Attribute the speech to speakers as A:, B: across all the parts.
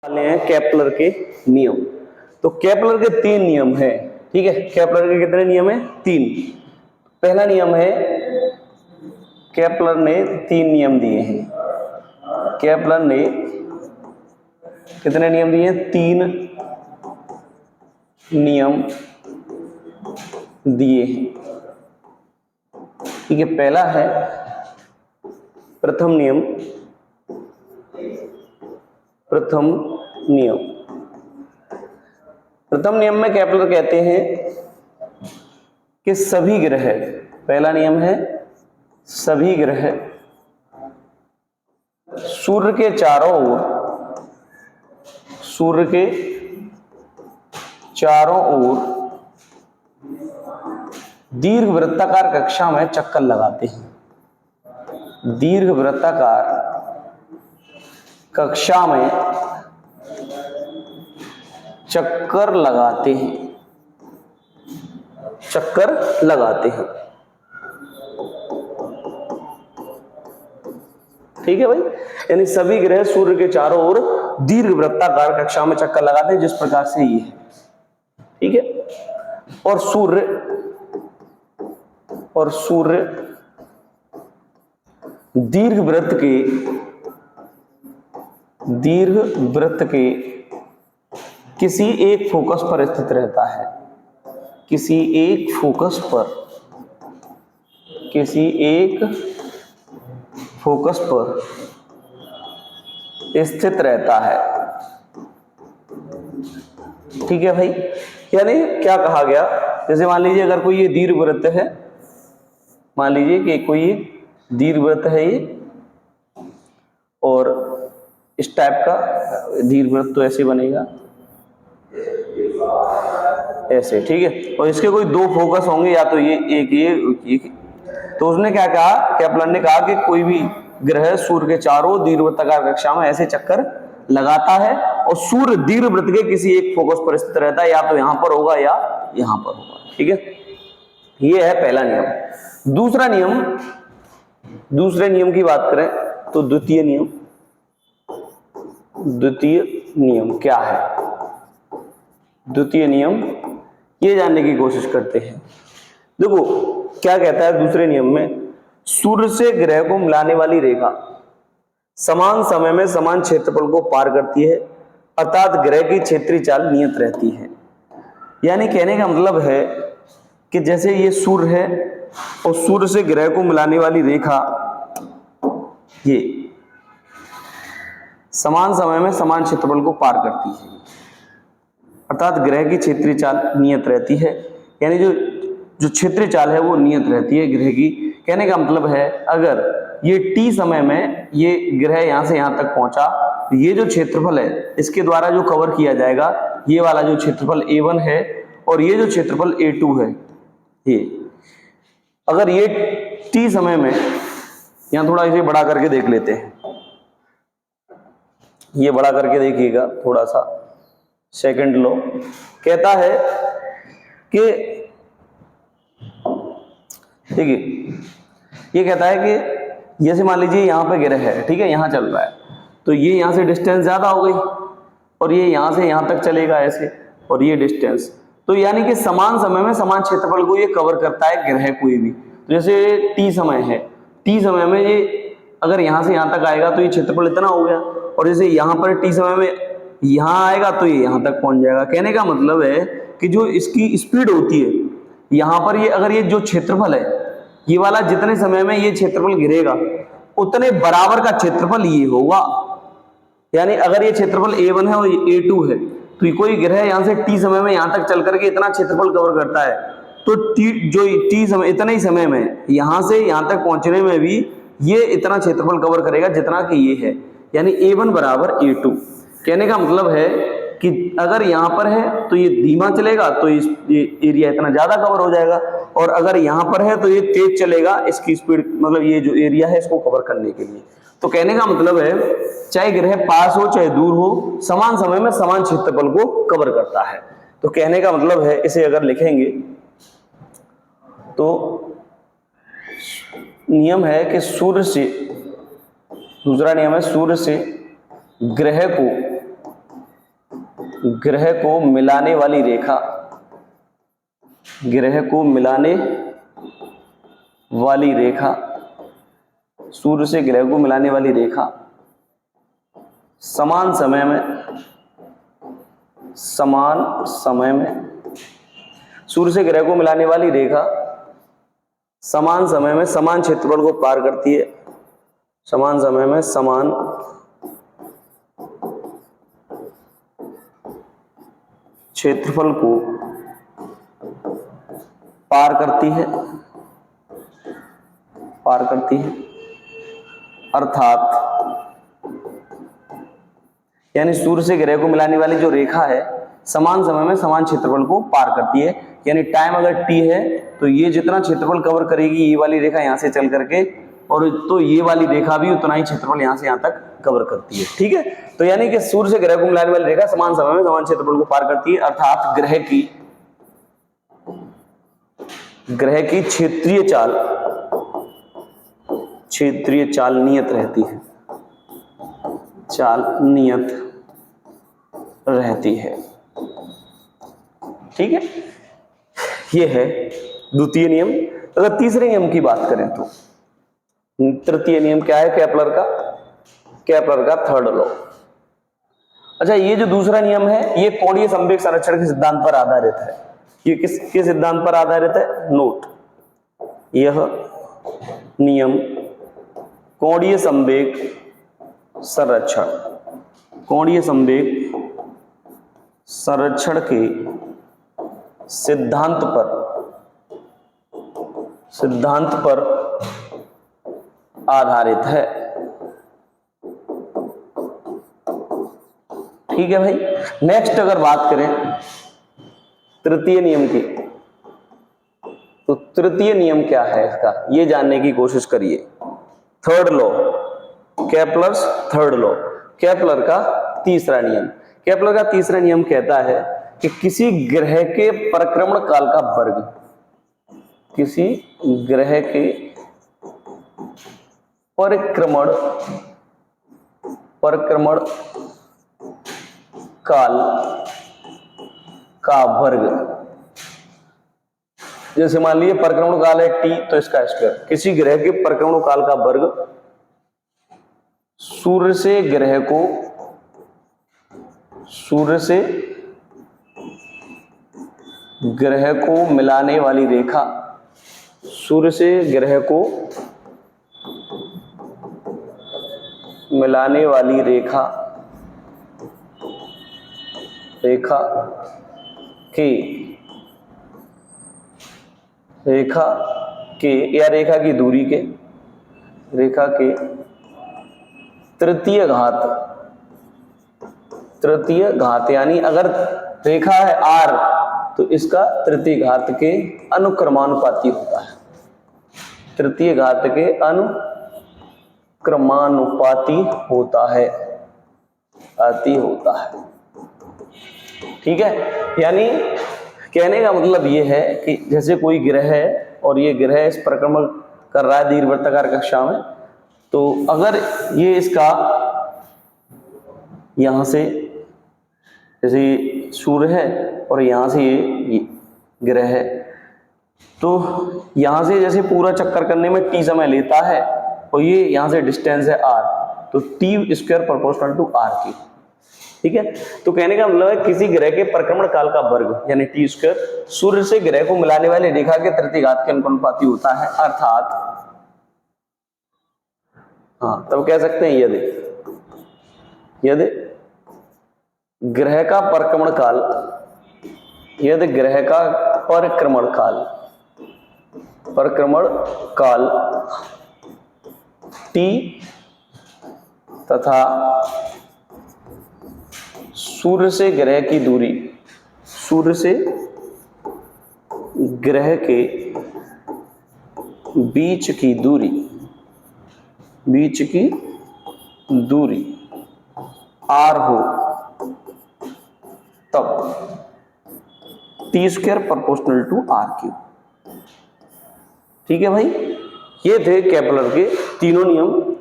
A: वाले हैं केपलर के नियम। तो केपलर के 3 नियम हैं, ठीक है। केपलर के कितने नियम हैं? 3। पहला नियम है, केपलर ने 3 नियम दिए हैं। केपलर ने कितने नियम दिए हैं? 3 नियम दिए हैं, ठीक है। पहला है प्रथम नियम। प्रथम नियम, प्रथम नियम में केपलर कहते हैं कि सभी ग्रह, पहला नियम है सभी ग्रह सूर्य के चारों ओर, सूर्य के चारों ओर दीर्घ वृत्ताकार कक्षा में चक्कर लगाते हैं। दीर्घ वृत्ताकार कक्षा में चक्कर लगाते हैं, चक्कर लगाते हैं, ठीक है भाई। यानी सभी ग्रह सूर्य के चारों ओर दीर्घ वृत्ताकार कक्षा में चक्कर लगाते हैं, जिस प्रकार से ये है, ठीक है। और सूर्य दीर्घ वृत्त के किसी एक फोकस पर स्थित रहता है। किसी एक फोकस पर स्थित रहता है, ठीक है भाई। यानी क्या कहा गया, जैसे मान लीजिए अगर कोई ये दीर्घवृत्त है, मान लीजिए कि कोई दीर्घवृत्त है ये, और इस टाइप का दीर्घवृत्त तो ऐसे बनेगा, ऐसे, ठीक है। और इसके कोई 2 फोकस होंगे, या तो ये एक। तो उसने क्या कहा, केपलर ने कहा कि कोई भी ग्रह सूर्य के चारों दीर्घवृत्ताकार कक्षा में ऐसे चक्कर लगाता है, और सूर्य दीर्घवृत्त के किसी एक फोकस पर स्थित रहता है, या तो यहां पर होगा या यहां पर होगा, ठीक है। ये है पहला नियम। दूसरे नियम की बात करें तो द्वितीय नियम क्या है? द्वितीय नियम ये जानने की कोशिश करते हैं। देखो क्या कहता है दूसरे नियम में, सूर्य से ग्रह को मिलाने वाली रेखा समान समय में समान क्षेत्रफल को पार करती है, अर्थात ग्रह की क्षेत्रीय चाल नियत रहती है। यानी कहने का मतलब है कि जैसे ये सूर्य है, और सूर्य से ग्रह को मिलाने वाली रेखा ये समान समय में समान क्षेत्रफल को पार करती है, अर्थात ग्रह की क्षेत्रीय चाल नियत रहती है। यानी जो क्षेत्रीय चाल है वो नियत रहती है ग्रह की। कहने का मतलब है, अगर ये t समय में ये ग्रह यहां से यहां तक पहुंचा, तो ये जो क्षेत्रफल है इसके द्वारा जो कवर किया जाएगा, ये वाला जो क्षेत्रफल A1 है, और ये जो क्षेत्रफल A2 है, ये अगर ये t समय में, यहां थोड़ा इसे बड़ा करके देख लेते हैं, ये बड़ा करके देखिएगा थोड़ा सा, सेकंड लो। कहता है कि ठीक है, ये कहता है कि जैसे मान लीजिए यहां पे ग्रह है, ठीक है, यहां चल रहा है, तो ये यहां से डिस्टेंस ज्यादा हो गई, और ये यहां से यहां तक चलेगा ऐसे, और ये डिस्टेंस, तो यानी कि समान समय में समान क्षेत्रफल को ये कवर करता है ग्रह कोई भी। तो जैसे t समय है, t समय में ये अगर यहां से यहां तक आएगा तो ये क्षेत्रफल इतना हो गया, और जैसे यहां पर t समय में यहां आएगा तो ये यहां तक पहुंच जाएगा। कहने का मतलब है कि जो इसकी स्पीड होती है यहां पर, ये अगर ये जो क्षेत्रफल है ये वाला, जितने समय में ये क्षेत्रफल गिरेगा उतने बराबर का क्षेत्रफल ये होगा। यानी अगर ये क्षेत्रफल A1 है और ये A2 है, तो ये कोई ग्रह यहां से t समय में यहां तक चल करके इतना क्षेत्रफल कवर करता है, तो t समय, इतने ही समय में यहां से यहां तक पहुंचने में भी ये इतना क्षेत्रफल कवर करेगा जितना कि ये है, यानी A1 बराबर A2। कहने का मतलब है कि अगर यहां पर है तो ये धीमा चलेगा, तो ये एरिया इतना ज्यादा कवर हो जाएगा, और अगर यहां पर है तो ये तेज चलेगा, इसकी स्पीड, मतलब ये जो एरिया है इसको कवर करने के लिए। तो कहने का मतलब है, चाहे ग्रह पास हो चाहे दूर हो, समान समय में समान क्षेत्रफल को कवर करता है। तो कहने का मतलब है, इसे अगर लिखेंगे तो नियम है कि सूर्य से ग्रह को ग्रह को मिलाने वाली रेखा, ग्रह को मिलाने वाली रेखा, सूर्य से ग्रह को मिलाने वाली रेखा समान समय में, समान समय में, सूर्य से ग्रह को मिलाने वाली रेखा समान समय में समान क्षेत्रफल को पार करती है, समान समय में समान क्षेत्रफल को पार करती है, पार करती है। अर्थात यानी सूर्य से ग्रह को मिलाने वाली जो रेखा है समान समय में समान क्षेत्रफल को पार करती है। यानी टाइम अगर t है तो ये जितना क्षेत्रफल कवर करेगी ये वाली रेखा यहां से चल करके, और तो ये वाली रेखा भी उतना ही क्षेत्रफल यहां से यहां तक कवर करती है। ठीक है, तो यानी कि सूर्य से ग्रह को मिलाने वाली रेखा समान समय में समान क्षेत्रफल को पार करती है, अर्थात ग्रह की क्षेत्रीय चाल नियत रहती है, चाल नियत रहती है। ठीक है, ये है द्वितीय नियम। अगर तीसरे नियम की बात करें तो तृतीय नियम क्या है, केपलर का थर्ड लॉ। अच्छा, ये जो दूसरा नियम है ये कोणीय संवेग संरक्षण के सिद्धांत पर आधारित है। ये किसके सिद्धांत पर आधारित है? नोट, यह नियम कोणीय संवेग संरक्षण, कोणीय संवेग संरक्षण के सिद्धांत पर आधारित है। ठीक है भाई। नेक्स्ट अगर बात करें तृतीय नियम की, तो तृतीय नियम क्या है इसका, ये जानने की कोशिश करिए। Third law, Kepler's third law, Kepler का तीसरा नियम। केपलर का तीसरा नियम कहता है कि किसी ग्रह के परिक्रमण काल का वर्ग, किसी ग्रह के परिक्रमण काल का वर्ग, जैसे मान लीजिए परिक्रमण काल है t, तो इसका स्क्वायर। किसी ग्रह के परिक्रमण काल का वर्ग सूर्य से ग्रह को मिलाने वाली रेखा, सूर्य से ग्रह को मिलाने वाली रेखा के या रेखा की दूरी के, रेखा के तृतीय घात, यानी अगर रेखा है r तो इसका तृतीय घात के अनुक्रमानुपाती होता है, तृतीय घात के अनुक्रमानुपाती होता है। ठीक है, यानी कहने का मतलब ये है कि जैसे कोई ग्रह है और ये ग्रह इस परिक्रमण कर रहा है दीर्घवृत्ताकार कक्षा में, तो अगर ये इसका यहां से जैसे सूर्य है और यहां से ये ग्रह है, तो यहां से जैसे पूरा चक्कर करने में t समय लेता है और ये यहां से डिस्टेंस है r, तो t square proportional to r की। ठीक है, तो कहने का मतलब है किसी ग्रह के परिक्रमण काल का वर्ग यानी t स्क्वायर सूर्य से ग्रह को मिलाने वाली रेखा के तृतीय घात के अनुपाती होता है। अर्थात हाँ, तब कह सकते हैं यदि ग्रह का परिक्रमण काल t तथा सूर्य से ग्रह की दूरी, सूर्य से ग्रह के बीच की दूरी r हो, तब t square proportional to r cube. ठीक है भाई, ये थे केपलर के तीनों नियम।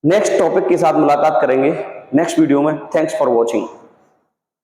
A: नेक्स्ट टॉपिक के साथ मुलाकात करेंगे नेक्स्ट वीडियो में। Thanks for watching.